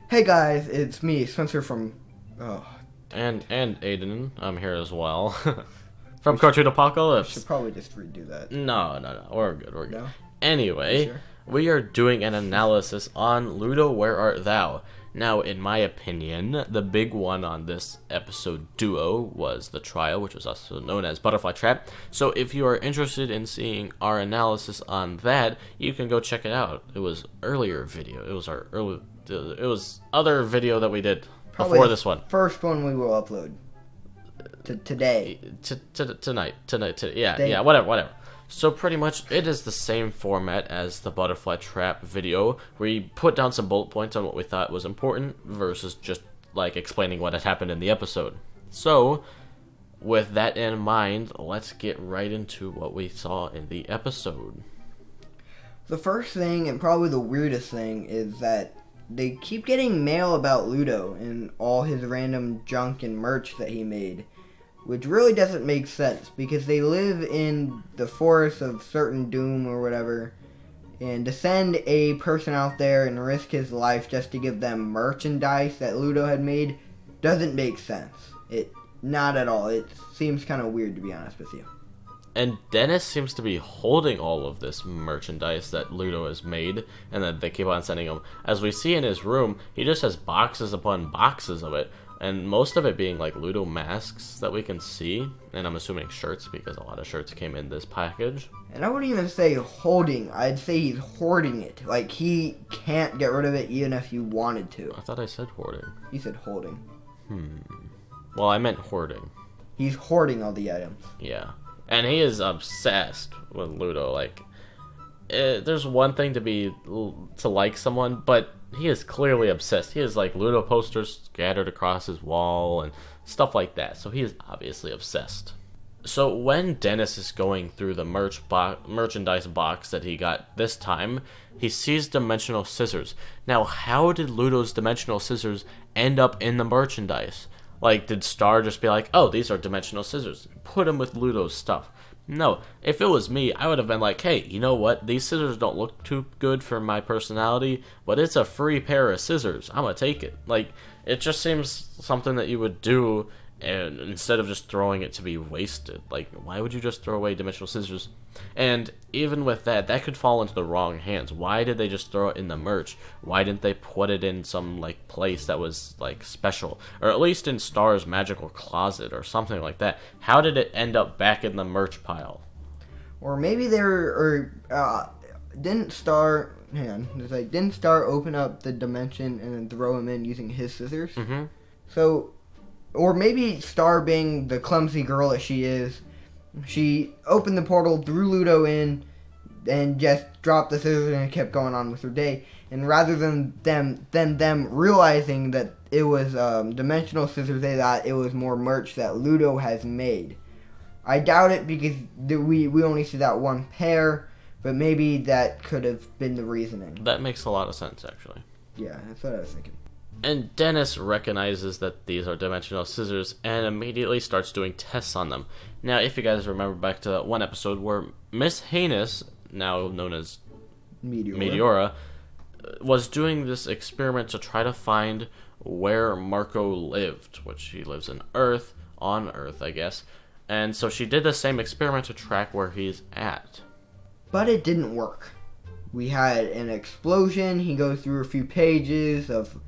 Hey guys, it's me, Spencer from. Oh, And Aiden, I'm here as well. From Cartoon I Apocalypse. should probably just redo that. No. We're good, we're good. No? Anyway, You sure? we are doing an analysis on Ludo, Where Art Thou? Now, in my opinion, the big one on this episode duo was the trial, which was also known as Butterfly Trap. So if you are interested in seeing our analysis on that, you can go check it out. It was earlier video. It was other video that we did Probably before the this one. First one we will upload. Today. Tonight, yeah, whatever. So pretty much, it is the same format as the Butterfly Trap video. We put down some bullet points on what we thought was important versus just like explaining what had happened in the episode. So, with that in mind, let's get right into what we saw in the episode. The first thing, and probably the weirdest thing, is that they keep getting mail about Ludo and all his random junk and merch that he made. Which really doesn't make sense, because they live in the forest of certain doom or whatever, and to send a person out there and risk his life just to give them merchandise that Ludo had made doesn't make sense. Not at all. It seems kind of weird, to be honest with you. And Dennis seems to be holding all of this merchandise that Ludo has made, and that they keep on sending him. As we see in his room, he just has boxes upon boxes of it, and most of it being like Ludo masks that we can see, and I'm assuming shirts, because a lot of shirts came in this package. And I wouldn't even say holding. I'd say he's hoarding it. Like, he can't get rid of it even if he wanted to. I thought I said hoarding. He said holding. Well, I meant hoarding. He's hoarding all the items. Yeah. And he is obsessed with Ludo. Like, there's one thing to like someone, but he is clearly obsessed. He has like Ludo posters scattered across his wall and stuff like that. So he is obviously obsessed. So when Dennis is going through the merchandise box that he got this time, he sees dimensional scissors. Now, how did Ludo's dimensional scissors end up in the merchandise? Like, did Star just be like, oh, these are dimensional scissors, put them with Ludo's stuff? No, if it was me, I would have been like, hey, you know what? These scissors don't look too good for my personality, but it's a free pair of scissors. I'm gonna take it. Like, it just seems something that you would do, and instead of just throwing it to be wasted. Like, why would you just throw away dimensional scissors? And even with that, that could fall into the wrong hands. Why did they just throw it in the merch? Why didn't they put it in some, like, place that was, like, special? Or at least in Star's magical closet or something like that. How did it end up back in the merch pile? Or maybe didn't Star... Hang on. It's like, didn't Star open up the dimension and then throw him in using his scissors? Mm-hmm. So... Or maybe Star, being the clumsy girl that she is, she opened the portal, threw Ludo in, and just dropped the scissors and kept going on with her day. And rather than them realizing that it was dimensional scissors, they thought it was more merch that Ludo has made. I doubt it, because we only see that one pair, but maybe that could have been the reasoning. That makes a lot of sense, actually. Yeah, that's what I was thinking. And Dennis recognizes that these are dimensional scissors and immediately starts doing tests on them. Now, if you guys remember back to that one episode where Miss Heinous, now known as Meteora, was doing this experiment to try to find where Marco lived, which he lives on Earth, I guess. And so she did the same experiment to track where he's at. But it didn't work. We had an explosion. He goes through a few pages of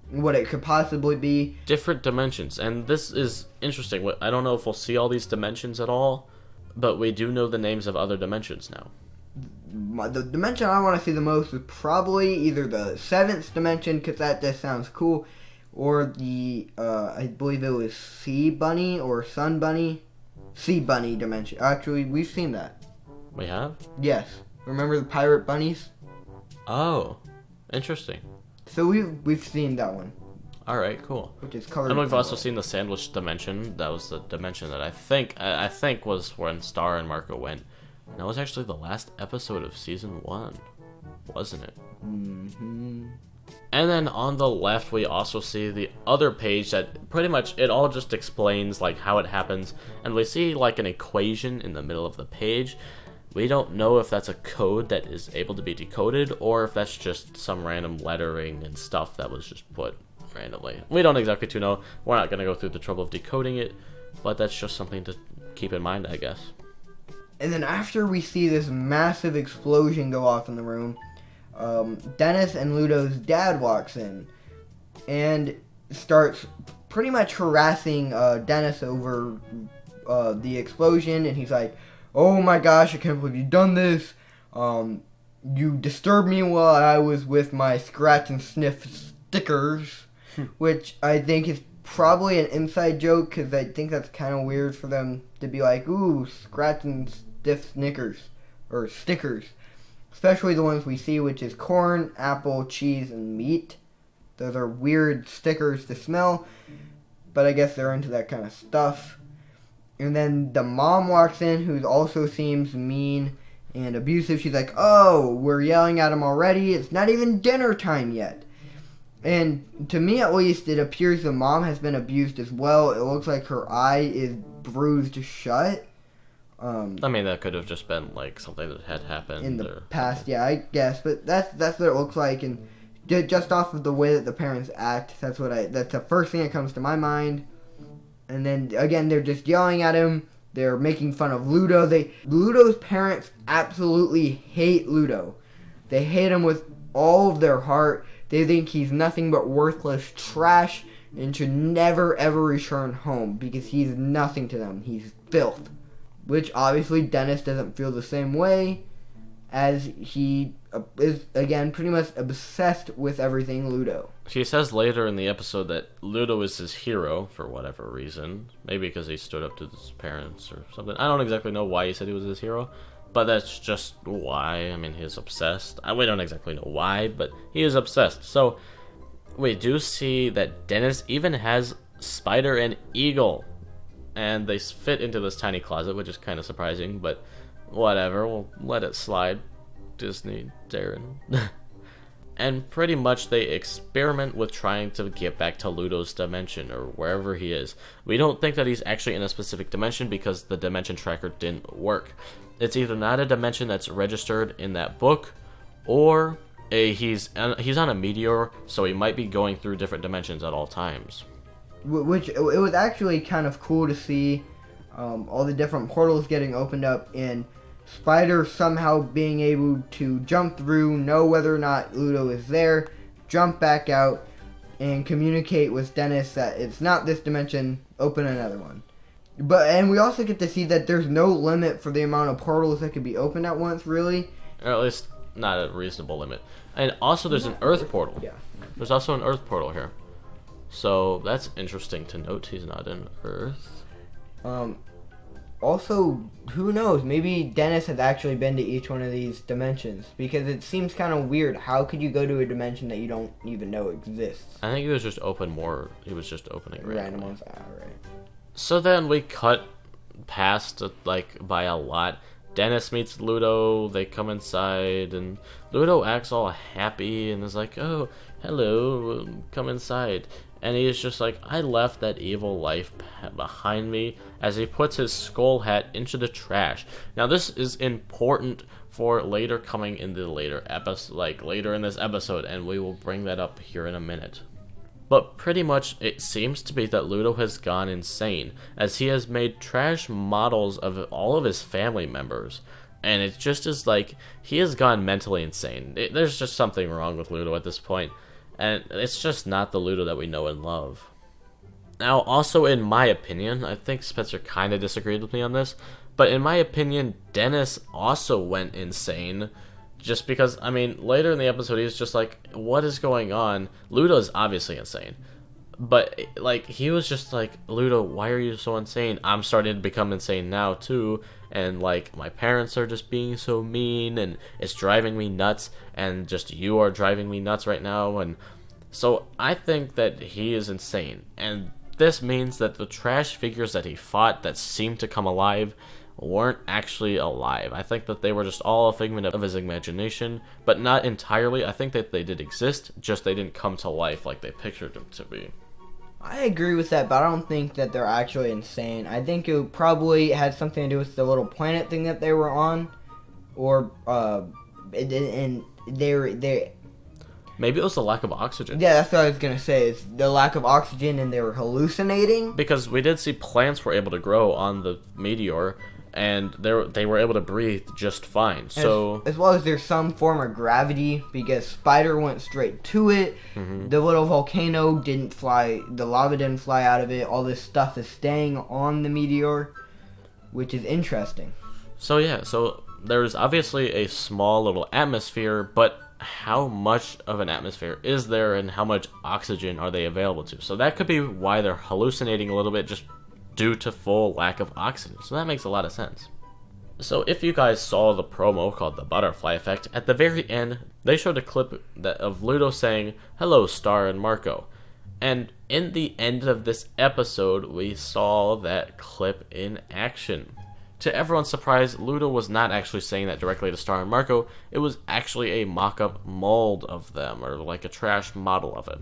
what it could possibly be. Different dimensions, and this is interesting. I don't know if we'll see all these dimensions at all, but we do know the names of other dimensions now. The dimension I want to see the most is probably either the 7th dimension, because that just sounds cool, or the, I believe it was Sea Bunny or Sun Bunny. Sea Bunny dimension. Actually, we've seen that. We have? Yes. Remember the pirate bunnies? Oh, interesting. So we've seen that one. Alright, cool. Which is colored. And we've also seen the sandwich dimension. That was the dimension that I think was when Star and Marco went. And that was actually the last episode of season 1, wasn't it? Mm-hmm. And then on the left, we also see the other page that pretty much, it all just explains like how it happens. And we see like an equation in the middle of the page. We don't know if that's a code that is able to be decoded, or if that's just some random lettering and stuff that was just put randomly. We don't exactly know. We're not going to go through the trouble of decoding it, but that's just something to keep in mind, I guess. And then after we see this massive explosion go off in the room, Dennis and Ludo's dad walks in and starts pretty much harassing Dennis over the explosion, and he's like, "Oh my gosh, I can't believe you've done this. You disturbed me while I was with my scratch and sniff stickers," which I think is probably an inside joke, because I think that's kind of weird for them to be like, "Ooh, scratch and stiff Snickers," or stickers. Especially the ones we see, which is corn, apple, cheese, and meat. Those are weird stickers to smell, but I guess they're into that kind of stuff. And then the mom walks in, who also seems mean and abusive. She's like, "Oh, we're yelling at him already. It's not even dinner time yet." And to me, at least, it appears the mom has been abused as well. It looks like her eye is bruised shut. I mean, that could have just been like something that had happened in the past. Yeah, I guess. But that's what it looks like. And just off of the way that the parents act, that's the first thing that comes to my mind. And then again, they're just yelling at him. They're making fun of Ludo. Ludo's parents absolutely hate Ludo. They hate him with all of their heart. They think he's nothing but worthless trash and should never ever return home because he's nothing to them. He's filth. Which obviously Dennis doesn't feel the same way, as he is, again, pretty much obsessed with everything Ludo. She says later in the episode that Ludo is his hero for whatever reason. Maybe because he stood up to his parents or something. I don't exactly know why he said he was his hero, but that's just why. I mean, he's obsessed. We don't exactly know why, but he is obsessed. So we do see that Dennis even has Spider and Eagle, and they fit into this tiny closet, which is kind of surprising, but whatever, we'll let it slide. Disney, Darren. And pretty much they experiment with trying to get back to Ludo's dimension, or wherever he is. We don't think that he's actually in a specific dimension because the dimension tracker didn't work. It's either not a dimension that's registered in that book, or he's on a meteor, so he might be going through different dimensions at all times. Which, it was actually kind of cool to see all the different portals getting opened up, and Spider somehow being able to jump through, know whether or not Ludo is there, jump back out, and communicate with Dennis that it's not this dimension, open another one. And we also get to see that there's no limit for the amount of portals that can be opened at once, really. Or at least not a reasonable limit. And also there's an Earth portal. Yeah. There's also an Earth portal here. So that's interesting to note. He's not in Earth. Also, who knows? Maybe Dennis has actually been to each one of these dimensions, because it seems kind of weird. How could you go to a dimension that you don't even know exists? I think he was just opening Random ones. Right. So then we cut past by a lot. Dennis meets Ludo. They come inside, and Ludo acts all happy and is like, "Oh, hello, come inside." And he is just like, "I left that evil life behind me," as he puts his skull hat into the trash. Now this is important for later coming in the later episode, later in this episode, and we will bring that up here in a minute. But pretty much it seems to be that Ludo has gone insane, as he has made trash models of all of his family members. And it just is he has gone mentally insane. There's just something wrong with Ludo at this point. And it's just not the Ludo that we know and love. Now, also in my opinion, I think Spencer kind of disagreed with me on this, but in my opinion, Dennis also went insane. Just because, later in the episode, he's just like, "What is going on?" Ludo's obviously insane. But, he was just like, "Ludo, why are you so insane? I'm starting to become insane now, too. And, my parents are just being so mean, and it's driving me nuts, and just you are driving me nuts right now." And so I think that he is insane. And this means that the trash figures that he fought that seemed to come alive weren't actually alive. I think that they were just all a figment of his imagination, but not entirely. I think that they did exist, just they didn't come to life like they pictured them to be. I agree with that, but I don't think that they're actually insane. I think it probably had something to do with the little planet thing that they were on. or and they. Maybe it was the lack of oxygen. Yeah, that's what I was gonna say. Is the lack of oxygen, and they were hallucinating. Because we did see plants were able to grow on the meteor, and they were able to breathe just fine. So as well as there's some form of gravity, because Spider went straight to it. The little volcano didn't fly. The lava didn't fly out of it. All this stuff is staying on the meteor, which is interesting. So yeah, so there's obviously a small little atmosphere, but how much of an atmosphere is there, and how much oxygen are they available to? So that could be why they're hallucinating a little bit, just due to full lack of oxygen. So that makes a lot of sense. So if you guys saw the promo called the Butterfly Effect, at the very end, they showed a clip of Ludo saying, "Hello, Star and Marco." And in the end of this episode, we saw that clip in action. To everyone's surprise, Ludo was not actually saying that directly to Star and Marco. It was actually a mock-up mold of them, or like a trash model of it.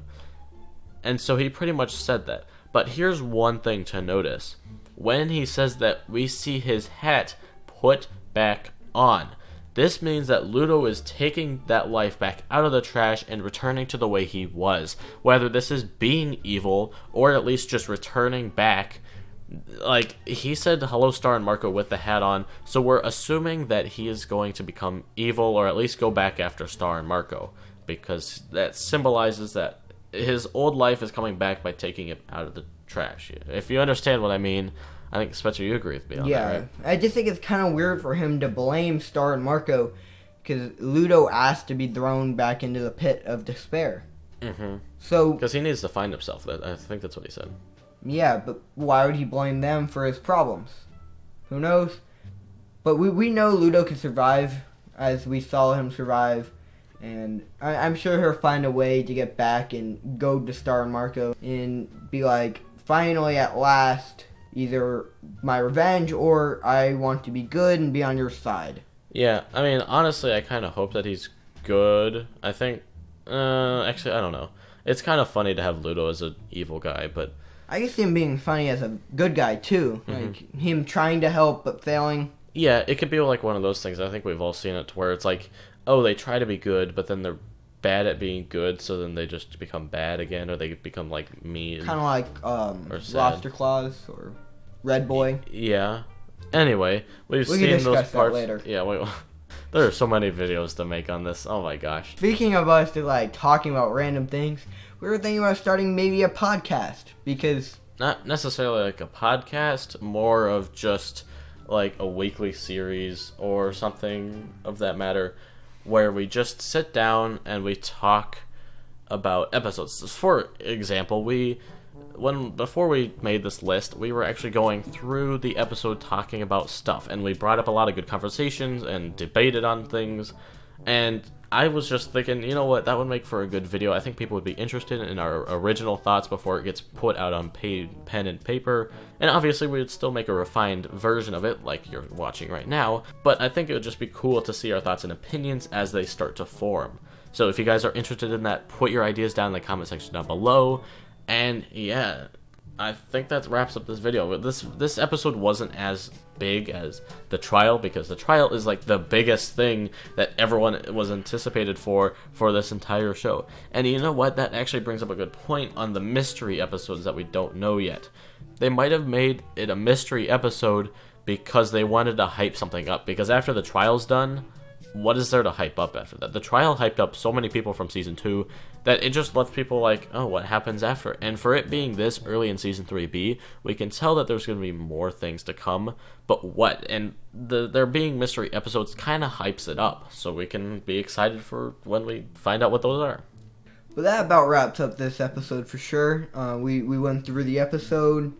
And so he pretty much said that. But here's one thing to notice. When he says that, we see his hat put back on. This means that Ludo is taking that life back out of the trash and returning to the way he was. Whether this is being evil, or at least just returning back. Like, he said hello Star and Marco with the hat on, so we're assuming that he is going to become evil, or at least go back after Star and Marco, because that symbolizes that his old life is coming back by taking it out of the trash. If you understand what I mean, I think, Spencer, you agree with me on that, right? I just think it's kind of weird for him to blame Star and Marco, because Ludo asked to be thrown back into the pit of despair. So, because he needs to find himself. I think that's what he said. Yeah, but why would he blame them for his problems? Who knows? But we know Ludo can survive, as we saw him survive. And I'm sure he'll find a way to get back and go to Star and Marco and be like, finally, at last, either my revenge or I want to be good and be on your side. Yeah, I mean, honestly, I kind of hope that he's good. I think, actually, I don't know. It's kind of funny to have Ludo as an evil guy, but I can see him being funny as a good guy, too. Like, him trying to help but failing. Yeah, it could be like one of those things. I think we've all seen it, to where it's like, oh, they try to be good, but then they're bad at being good, so then they just become bad again, or they become, like, mean. Kind of like Lobster Claws or Red Boy. Yeah. Anyway, we can seen those discuss parts. that later. Yeah, there are so many videos to make on this. Oh my gosh. Speaking of us like talking about random things, we were thinking about starting maybe a podcast, because not necessarily like a podcast, more of just like a weekly series or something of that matter, where we just sit down and we talk about episodes. For example, before we made this list, we were actually going through the episode talking about stuff, and we brought up a lot of good conversations and debated on things, and I was just thinking, you know what, that would make for a good video. I think people would be interested in our original thoughts before it gets put out on pen and paper, and obviously we would still make a refined version of it, like you're watching right now, but I think it would just be cool to see our thoughts and opinions as they start to form. So if you guys are interested in that, put your ideas down in the comment section down below. And yeah, I think that wraps up this video. This episode wasn't as big as the trial, because the trial is like the biggest thing that everyone was anticipated for this entire show. And you know what? That actually brings up a good point on the mystery episodes that we don't know yet. They might have made it a mystery episode because they wanted to hype something up. Because after the trial's done, what is there to hype up after that? The trial hyped up so many people from Season 2 that it just left people like, oh, what happens after? And for it being this early in Season 3B, we can tell that there's going to be more things to come, but what? And there being mystery episodes kind of hypes it up, so we can be excited for when we find out what those are. But that about wraps up this episode for sure. We went through the episode.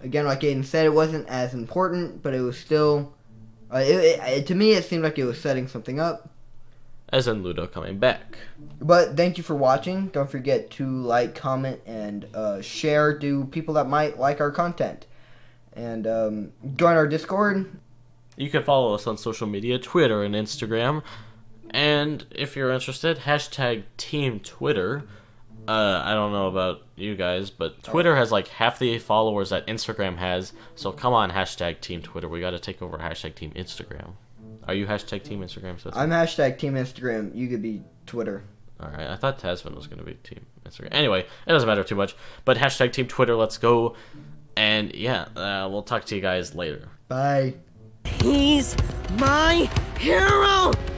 Again, like Aiden said, it wasn't as important, but it was still... to me, it seemed like it was setting something up. As in Ludo coming back. But thank you for watching. Don't forget to like, comment, and share to people that might like our content. And join our Discord. You can follow us on social media, Twitter and Instagram. And if you're interested, hashtag Team Twitter. I don't know about you guys, but Twitter has like half the followers that Instagram has. So come on, hashtag Team Twitter. We got to take over hashtag Team Instagram. Are you hashtag Team Instagram? So I'm hashtag Team Instagram. You could be Twitter. All right. I thought Tasman was going to be Team Instagram. Anyway, it doesn't matter too much. But hashtag Team Twitter. Let's go. And yeah, we'll talk to you guys later. Bye. He's my hero!